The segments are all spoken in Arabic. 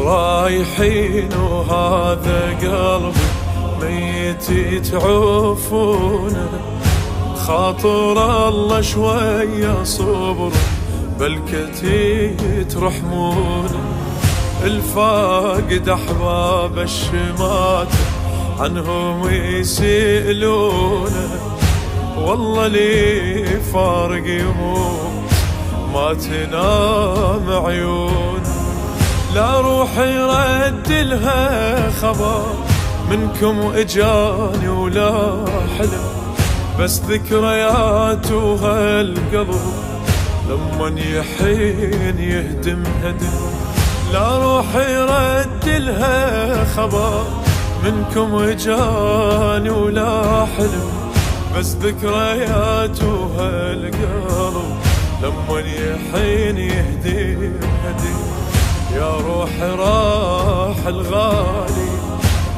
رايحين وهذا قلبي ميت يتعوفونه، خاطر الله شوية صبر بالكتي ترحمونه. الفاقد أحباب الشمات عنهم يسئلونه، والله لي فارق يموت ما تنام عيونه. لا روحي رد لها خبر منكم اجاني ولا حلم، بس ذكريات وهالقلب لمن يحين يهدم هدم. لا روحي رد لها خبر منكم اجاني ولا حلم، بس ذكريات وهالقلب لمن يحين يهدم هدم. يا روحي راح الغالي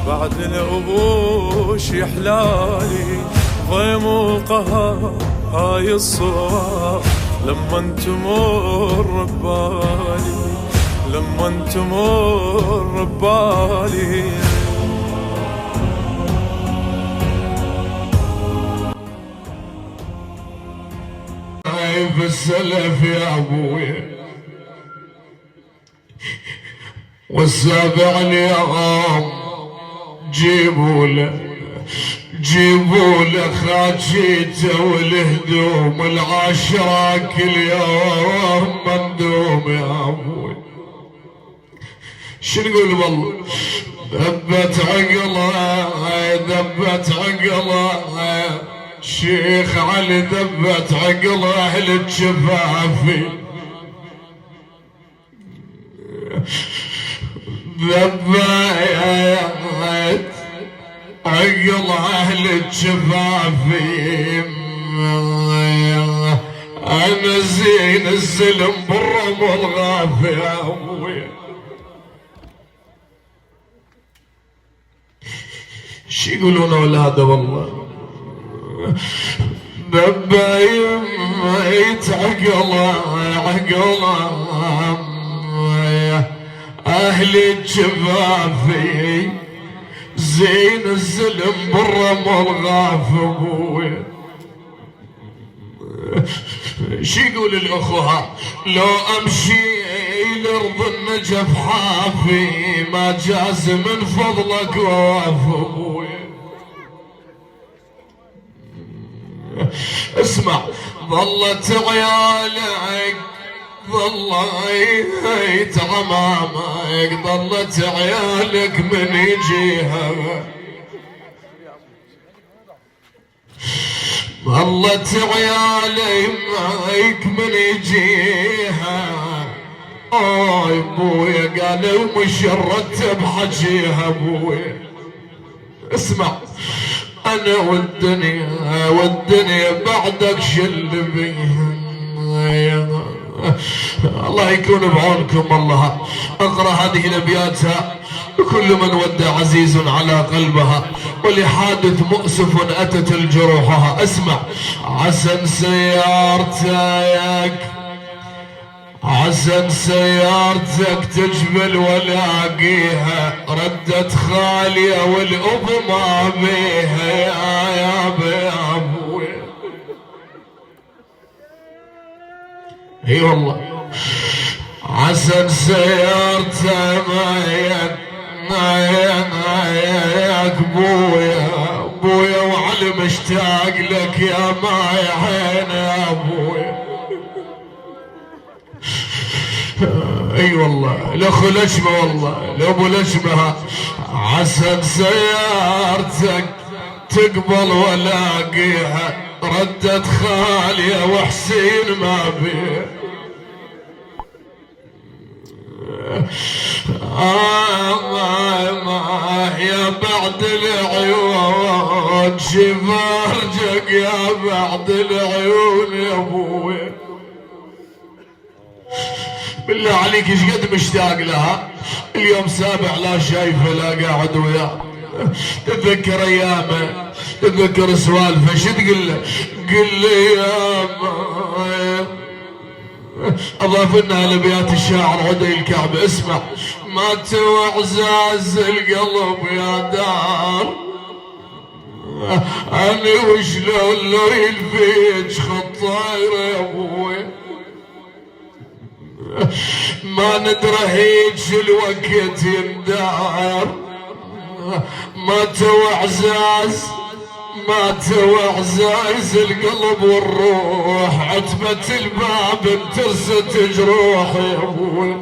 بعد الأبوش يحلالي، ضيم وقهر هاي الصور لما تمر ببالي، لما تمر ببالي. بالسلف يا ابوي والسابع اليوم جيبوا له خاجيته والهدوم، العشرة كل يوم مندوم يا ابوي. شو نقول والله ذبت عقله شيخ علي، ذبت عقله اهل الجفافي، ذبت عقل اهل الجفافي. انا زين الزلم بالرمل غافي يا ابوي. شي يقولون اولاده والله ذبت عقله اهل الجفافي، زين الزلم بالرمل غاف ابوي. شي يقول الاخوها لو امشي لارض النجف حافي، ما جاز من فضلك وواف ابوي. اسمع ظلت عيالك ظليت عمامك، ظلت عيالك من يجيها، ظلت عيالك من يجيها. اوي ابويا قالوا مش رتب حجيها ابويا. اسمع انا والدنيا بعدك شل بيها. الله يكون بعونكم. الله اقرا هذه الابيات كل من ودع عزيز على قلبها، ولحادث مؤسف اتت الجروحها. اسمع عسى سيارتك تجبل ولاقيها، ردت خالية والأب ما بيها يا ابوي. اي والله عسى سيارته مايك بويا وعلي مشتاق لك يا ماي عين يا ابوي. اي والله الاخو لجمه والله الابو لجمه. عسى سيارتك تقبل ولاقيها، ردت خالية وحسين ما بيه. يا بعد العيون شفارجك يا بعد العيون يا ابوي. بالله عليك ايش قد مشتاق لها. اليوم سابع لا شايفه لا قاعد وياه. تتذكر ايامه تتذكر سوالفه. شو تقول له؟ قل لي يا اضاف لنا لابيات الشاعر عدي الكعبه. اسمع مات وعزاز القلب يا دار، أنا وشلون لو يلفيج خطاير يا أبوي، ما ندري هيج الوقت يندار. مات وعزاز مات وعزاز القلب والروح، عتبة الباب انترست جروح يا أبوي.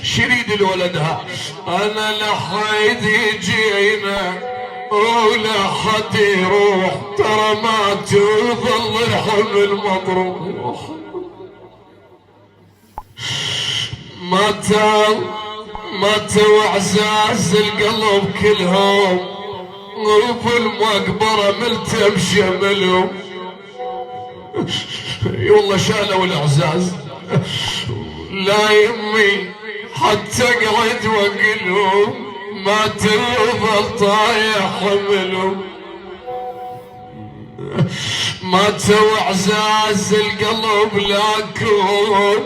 شريد الولدها أنا لحد يجينا ولا حد يروح، ترى ما تظل الحمل مطروح. مات وعزاز القلب كلهم، وبالمقبرة ملتم شملهم. والله شالوا الأعزاز لا يمي حتى قعد وقلهم، ما تظل طايح حملهم. مات وعزاز القلب لكن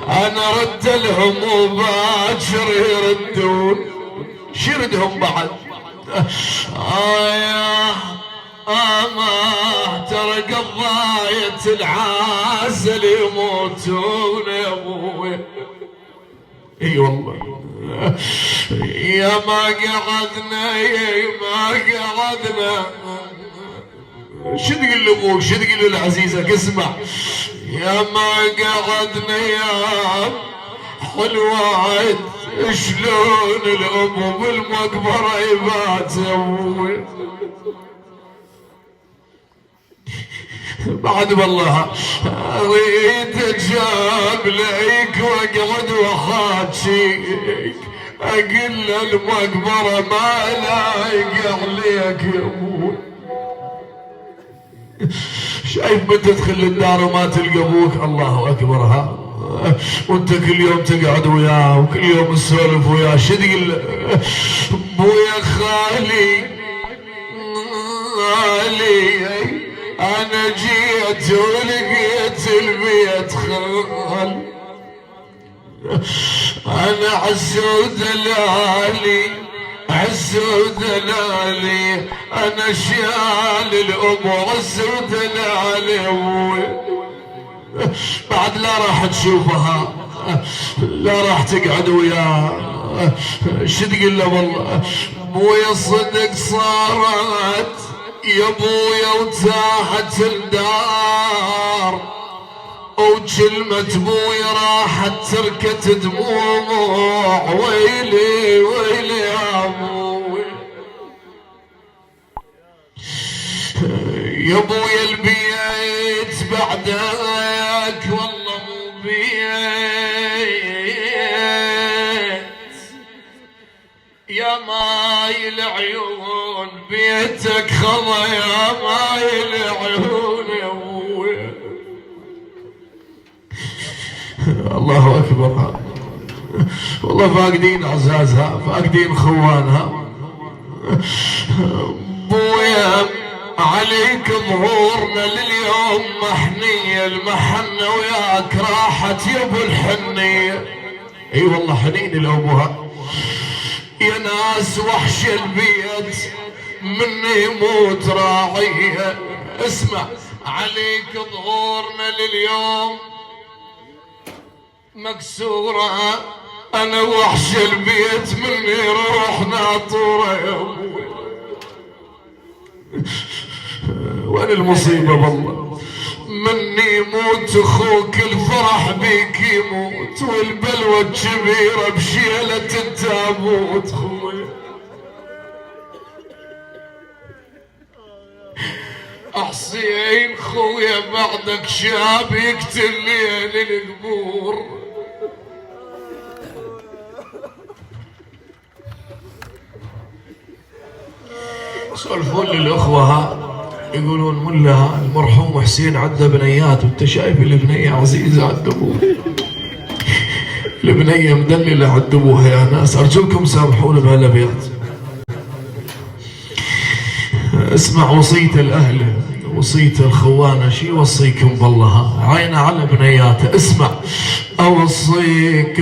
انا رد لهم وباكر يردون. شردهم بعد ما ترى قضاية العازل يموتون يا ابوي. اي والله يا ما قعدنا يا ما قعدنا. شو تقول لابوك شو تقول لعزيزك؟ اسمع يا ما قعدنا يا حلوات، شلون الام بالمقبره يبات يا ابوي. بعد والله اريد اجاب ليك واقعد واحاكيك، اقل المقبره ما لايق عليك يا ابوي. شايف من تدخل الدار وما تلقى ابوك، الله اكبر ها، وانت كل يوم تقعد وياه وكل يوم تسولف وياه. شو تقول ابويا خالي انا جيت ولقيت البيت خال، انا عسود لالي عسود لالي، انا شال الام عسود لالي ابوي. بعد لا راح تشوفها لا راح تقعد وياه. شو تقول له؟ والله ابويا صدق صارت يا ابويا وتاحت الدار، وكلمة ابويا راحت تركت دموع، ويلي ويلي يا ابوي. يا ابويا البيت بعدك والله مو بيت، يا ماي العيون بيتك خضى يا ماي العيون يا ابوي. الله اكبر والله فاقدين عزازها فاقدين خوانها. ابويا عليك ظهورنا لليوم محنية، المحنة وياك راحت يا ابو الحنية. اي والله حنين لابوها يا ناس، وحش البيت مني يموت راعية. اسمع عليك ظهورنا لليوم مكسورة، انا وحش البيت مني روح ناطورة يا ابوي. وين المصيبة والله مني يموت اخوك الفرح بيك يموت، والبلوى الكبيرة بشيلة التابوت خوي. حسين خويا بعدك شاب يقتل ليل القبور. يسولفون للاخوة ها يقولون ملا المرحوم حسين عنده بنيات، وانت شايف البنية عزيزة عند ابوه، البنية مدللة عند ابوها. يا ناس ارجوكم سامحونا بهالابيات. اسمع وصية الاهل وصية الخوانة، شي يوصيكم بالله عينه على بنياته. اسمع اوصيك